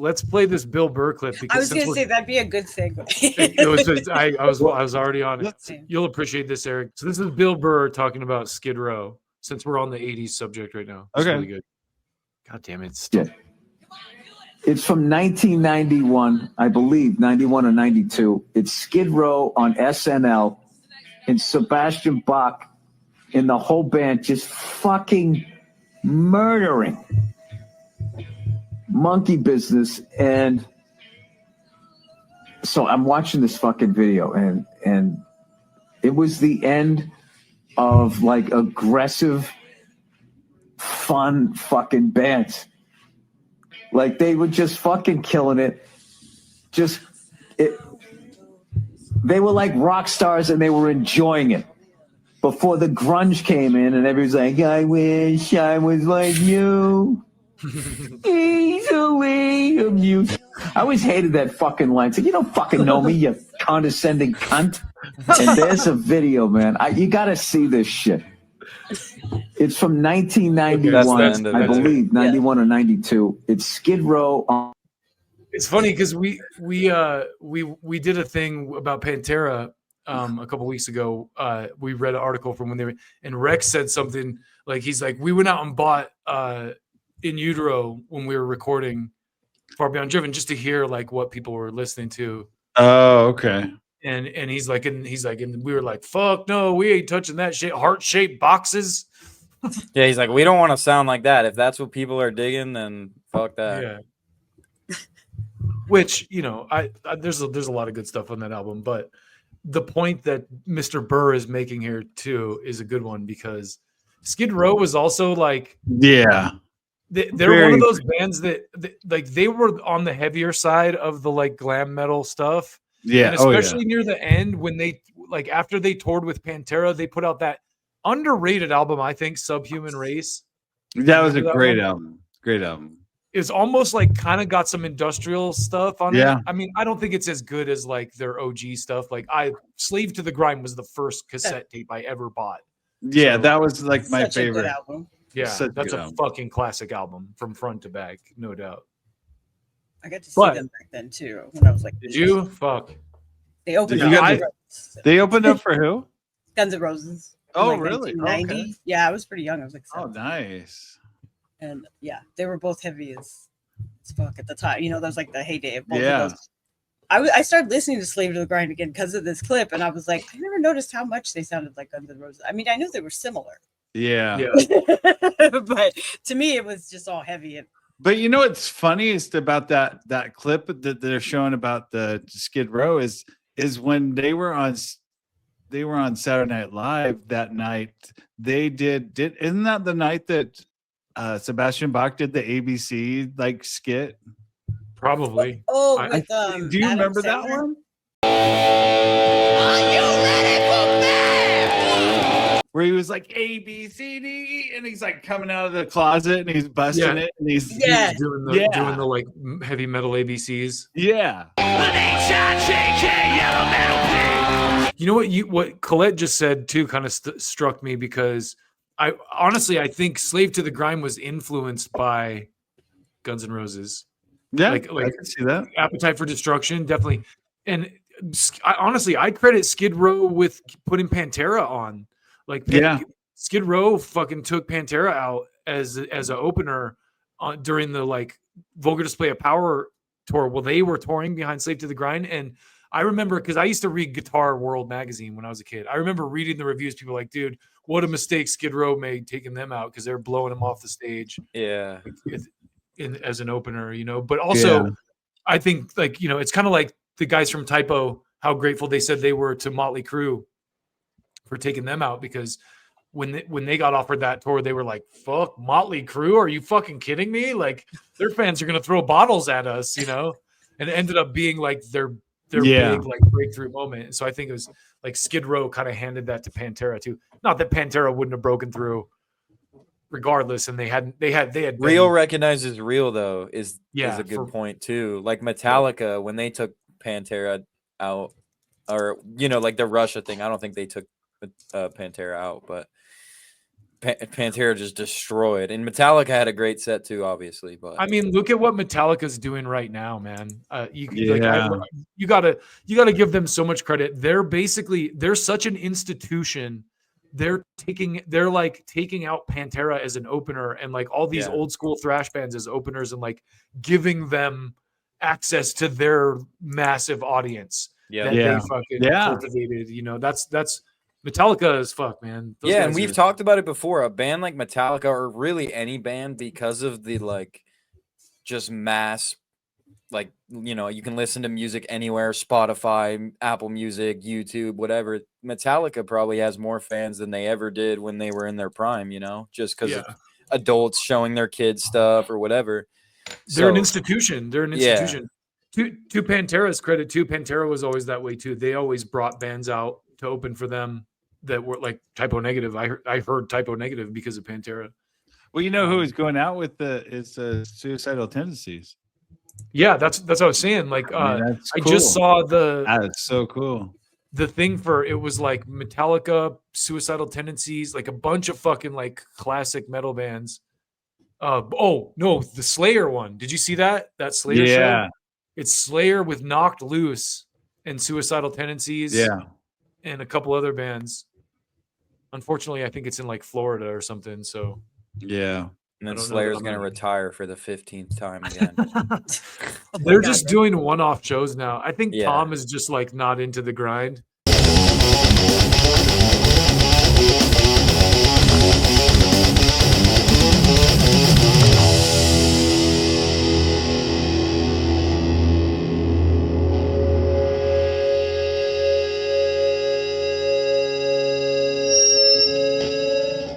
let's play this Bill Burr clip because I was going to say that'd be a good segue. I was already on it. You'll appreciate this, Eric. So this is Bill Burr talking about Skid Row. Since we're on the 80s subject right now, it's really good. God damn it! It's from 1991, I believe, 91 or 92. It's Skid Row on SNL, and Sebastian Bach and the whole band just fucking murdering Monkey Business. And so I'm watching this fucking video, and it was the end of like aggressive, fun fucking bands. Like they were just fucking killing it. They were like rock stars and they were enjoying it before the grunge came in and everybody's like, I wish I was like you. Easily amused. I always hated that fucking line. It's like, you don't fucking know me, you condescending cunt. And there's a video, man. You got to see this shit. It's from 1991, I believe, 91 or 92. It's Skid Row. It's funny because we did a thing about Pantera a couple weeks ago. We read an article from when they were, and Rex said something like, he's like, we went out and bought In Utero when we were recording Far Beyond Driven just to hear like what people were listening to. Oh, okay. And he's like, and we were like, fuck no, we ain't touching that shit. Heart-shaped boxes. Yeah, he's like, we don't want to sound like that. If that's what people are digging, then fuck that. Yeah. Which, you know, there's a lot of good stuff on that album, but the point that Mr. Burr is making here too is a good one because Skid Row was also like, yeah, they're one of those bands that like they were on the heavier side of the like glam metal stuff. Yeah, and especially near the end when they like after they toured with Pantera, they put out that underrated album, I think, Subhuman Race. That was a great album. Great album. It's almost like kind of got some industrial stuff on it. I mean, I don't think it's as good as like their OG stuff. Like Slave to the Grind was the first cassette tape I ever bought. Yeah, so, that was like my favorite album. Yeah, that's a fucking classic album from front to back, no doubt. I got to see them back then too when I was like. Did you? Fuck. They opened up. They opened up for who? Guns N' Roses. Oh, like really? 90. Okay. Yeah, I was pretty young. I was like 7. Oh, nice. And yeah, they were both heavy as fuck at the time. You know, that was like the heyday of both of those. I started listening to Slave to the Grind again because of this clip, and I was like, I never noticed how much they sounded like Guns N' Roses. I mean, I knew they were similar. Yeah. But to me, it was just all heavy. But you know what's funniest about that clip that they're showing about the Skid Row is when they were on Saturday Night Live that night. They isn't that the night that Sebastian Bach did the ABC like skit? Probably. Do you remember that one? Are you ready for that? Where he was like A B C D E, and he's like coming out of the closet and he's busting it, and he's doing the like heavy metal ABCs. Yeah. You know what Colette just said too kind of struck me because I think Slave to the Grind was influenced by Guns N' Roses. Yeah, like I can see that. Appetite for Destruction, definitely. And I credit Skid Row with putting Pantera on. Like, Skid Row fucking took Pantera out as an opener during the like Vulgar Display of Power tour. Well, they were touring behind Slave to the Grind, and I remember because I used to read Guitar World magazine when I was a kid. I remember reading the reviews. People were like, dude, what a mistake Skid Row made taking them out because they're blowing them off the stage. Yeah. As an opener, you know, but also I think like, you know, it's kind of like the guys from Typo, how grateful they said they were to Motley Crue for taking them out because when they got offered that tour, they were like, fuck Motley Crue. Are you fucking kidding me? Like their fans are going to throw bottles at us, you know? And it ended up being like their big like breakthrough moment. So I think it was like Skid Row kind of handed that to Pantera too. Not that Pantera wouldn't have broken through regardless, and they had real recognizes real though is a good point too. Like Metallica when they took Pantera out, or you know, like the Russia thing. I don't think they took Pantera out, but Pantera just destroyed, and Metallica had a great set too, obviously. But I mean, look at what Metallica's doing right now, man. You Yeah. gotta give them so much credit. They're such an institution. They're taking out Pantera as an opener, and like all these old school thrash bands as openers, and like giving them access to their massive audience that they fucking cultivated. You know, that's Metallica as fuck, man. Those and we've talked about it before. A band like Metallica, or really any band, because of the like just mass, like, you know, you can listen to music anywhere, Spotify, Apple Music, YouTube, whatever. Metallica probably has more fans than they ever did when they were in their prime, you know, just because of adults showing their kids stuff or whatever. They're an institution. They're an institution. To Pantera's credit too, Pantera was always that way too. They always brought bands out to open for them that were like Typo Negative. I heard Typo Negative because of Pantera. Well, you know who is going out with is Suicidal Tendencies. Yeah, that's what I was saying. Like, I just saw that's so cool. The thing for it was like Metallica, Suicidal Tendencies, like a bunch of fucking like classic metal bands. Oh no, the Slayer one. Did you see that Slayer show? It's Slayer with Knocked Loose and Suicidal Tendencies. And a couple other bands. Unfortunately, I think it's in like Florida or something. So and then Slayer's going to retire for the 15th time again. They're just doing one-off shows now. I think Tom is just like not into the grind.